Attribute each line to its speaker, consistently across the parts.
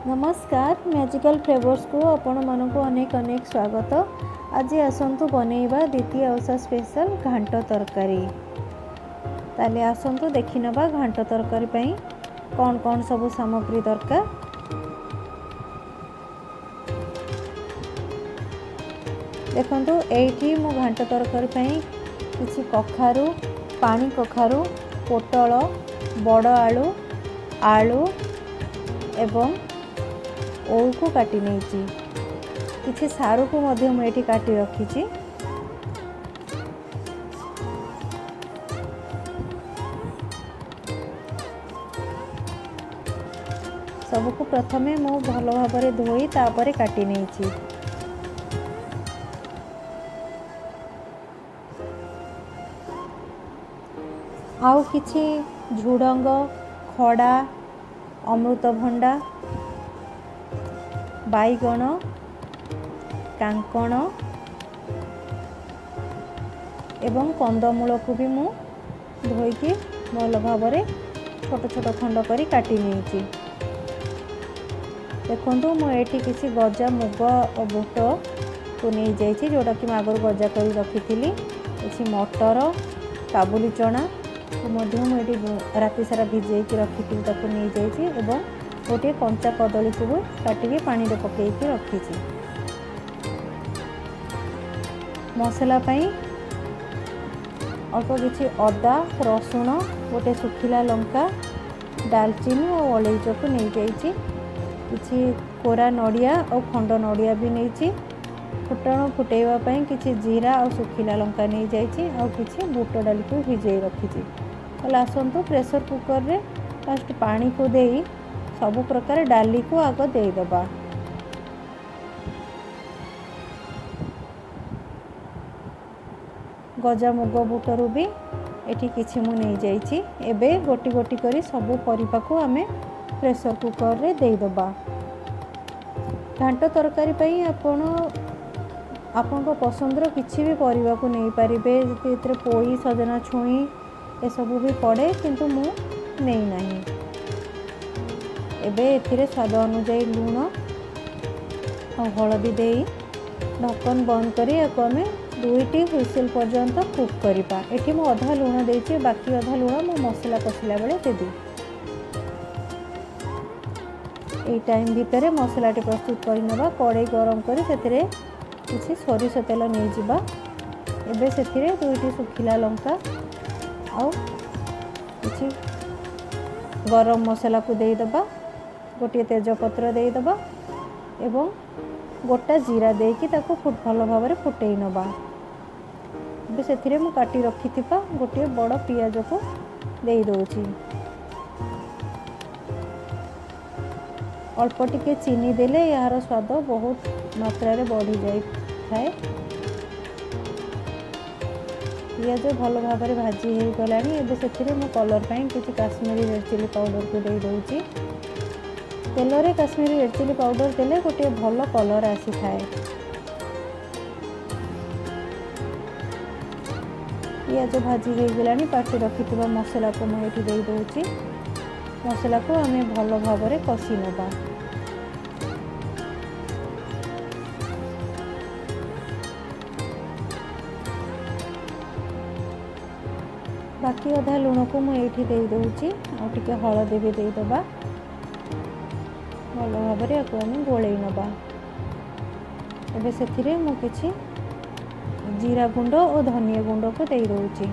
Speaker 1: नमस्कार magical flavours को आपण मानक अनेक अनेक स्वागत। आज आसतु बनैबा द्वितीय ओषा स्पेशल घांट तरकारी। ताले आसतु देखि नबा घांट तरकारी पई कौन कौन सब सामग्री दरकार। देखंतु एठी मो घांट तरकारी पई किछि कखारू, पानी कखारू, पोटल, बड़ आलू, आलू एवं ओऊ को काटी नहीं किछि सारू को मध्य मुझे काटी रखी। सबको प्रथमे मु भल भाव धोई तापर काटी नहीं। आउ किछि झुडंग, खड़ा, अमृतभंडा, बाईगण, कांकण एवं कंदमूल को भी मु धोईकी भल भाव छोट छोट खंड करी काटी नहीं। देखो मुझे किसी गजा मुग और बुट को नहीं जाइए जोटा कि आगर गजा कर रखी थी। किसी मटर, काबुली चना मुझे राति सारा भिजे रखी थी नहीं जाइए। गोटे कंचा कदली को भी काटिकी पानी रे पकेकी रखी। मसला पाई अल्प किछि अदा, रसुण, गोटे सुखिला लंका, दालचीनी और अलैच को नहीं जाइए। किछि कोरा नड़िया और खंड नड़िया भी नहीं। फुटण फुटेवा पाई किछि जीरा और सुखिला लंका नहीं जाइए और किछि बुट डाली को भिजे रखी। आसतु प्रेशर कुकर रे फर्स्ट पानी को देई सबु प्रकार डाली को आग देदबा। गजा मुग बुटरू भी एठी किछि मु नहीं जाइछि। एबे गोटी गोटी करी सबु परिबा को आमे प्रेशर कुकर रे देदबा। घांट तरकारी पई आपण को पसंदर किछि भी परिबा को नहीं पारिबे। जेते पोई, सजना छुई ए सबु भी पड़े किंतु मु नहीं नाही। एबे एथिरे स्वाद अनुसार लूण और हलदी दे ढक्कन बंद करी याको आमे 2टी हुइसिल पर्यंत कुक करिबा। एठी मु अधा लूण देछि, बाकी अधा लूण मु मसला कसिला बेले देबी। ए टाइम भितर मसलाटी प्रस्तुत करि नबा। कड़ाई गरम करी सेथिरे किछि सोरिष तेल नै जिबा। एबे सेथिरे 2टी सुखिला लंका और किछि गरम मसला को दे दबा। गोटे तेजपत्र देदबा एवं गोटा जीरा देकी ताको भल भाव फुटई नबा। से मु काटी रखी गोटे बड़ पियाज को दे दौची। अल्प टिके चीनी देले यार स्वाद बहुत मात्रा रे बढ़ी जाए थाए। पियाज भल भाव भाजी हो गलानी। एबे सेथिरे मु कलर पाई किछि काश्मीरी रेड चिली पाउडर को दे दौची। तेलरे काश्मीरी रेड चिली पाउडर देले गोटे भल कलर आसी थाए। पियाज भाजी हो गलानी। काटी रखिथिबा मसला को मैं एठी दे दउची। मसला को आमे भल भाव कषि नबा। बाकी अधा लूण को मैं एठी दे दउची और टिके हळदी भी दे दबा। भल भाव या गोलई नबा। एबे सेथिरे मु किछि जीरा गुंड और धनिया गुंड को दे दउची।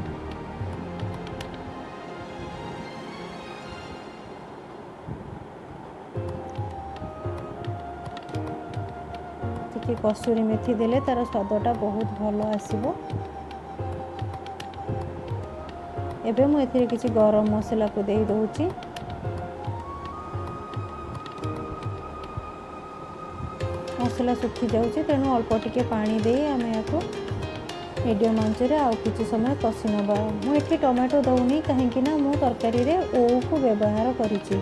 Speaker 1: टिके कसूरी मेथी देले तार स्वादटा बहुत भल आसीबो। एबे मु एथिरे किछि गरम मसला को दे दउची। मसला सुखी जाऊँगी तेणु अल्प टिके पानी दे आम या मीडियम आंच आउ कि समय कषि नबा। मुझे टमाटो दौनी कहीं मु तरकारी रे ओऊ को व्यवहार करिछि।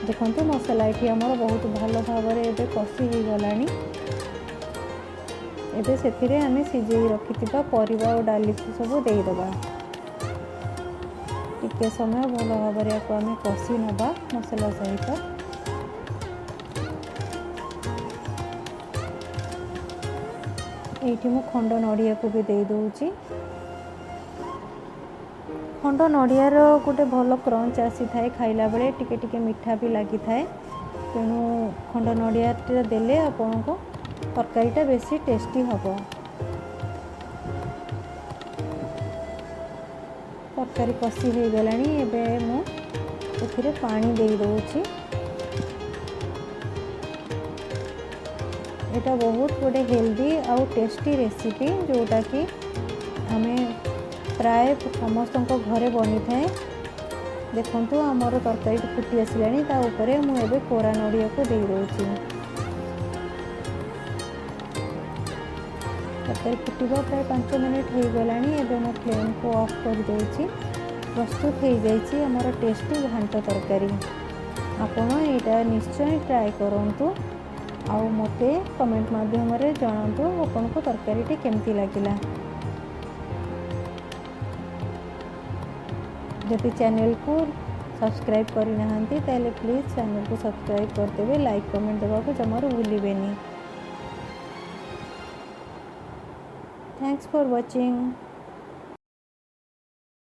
Speaker 1: देखंतु मसला ये आमर बहुत भल भाव एबे कषि हो गलानी। एबे सेथिरे आमे सिझेई रखिथिबा परिबा और डाली को सब दे दबा। टिके समय भल भाव आमे कषि नबा मसला सहित। एठी मु खंड नड़िया को भी दे दूची। खंड नड़ियार गोटे भल क्रंच आसी थाए खाइला बेले टिके टिके मीठा भी लगी थाए। तेणु खंड नड़िया देले आपण को तरकारीटा बेसी टेस्टी हम। तरकारी कषी हो गलानी एबे मु एथिरे पानी दे दूची। एटा बहुत गोटे हेल्दी आउ टेस्टी रेसिपी जोटा कि आमे प्राय समस्त घरे बनी थाए। देखंतु आमर तरकारी फुटी आसिलानी ता ऊपर मु एबे कोरा नड़िया को दे दूची। तरकारी फुटवा प्राय 5 मिनट हो गलानी। एबे मु फ्लेम को ऑफ कर देउची। प्रस्तुत हो जाइए आमर टेस्टी घांट तरकारी। आपण एटा निश्चय ट्राए करंतु आउ मते कमेंट माध्यम रे जणांतु आपन को तरकारीटी केमती लागिला। जदि चैनल को सब्सक्राइब करि नाहंती ताले प्लीज चैनल को सब्सक्राइब करदेबे। लाइक कमेंट देबा को जमारू भूलिबेनी। Thanks for watching.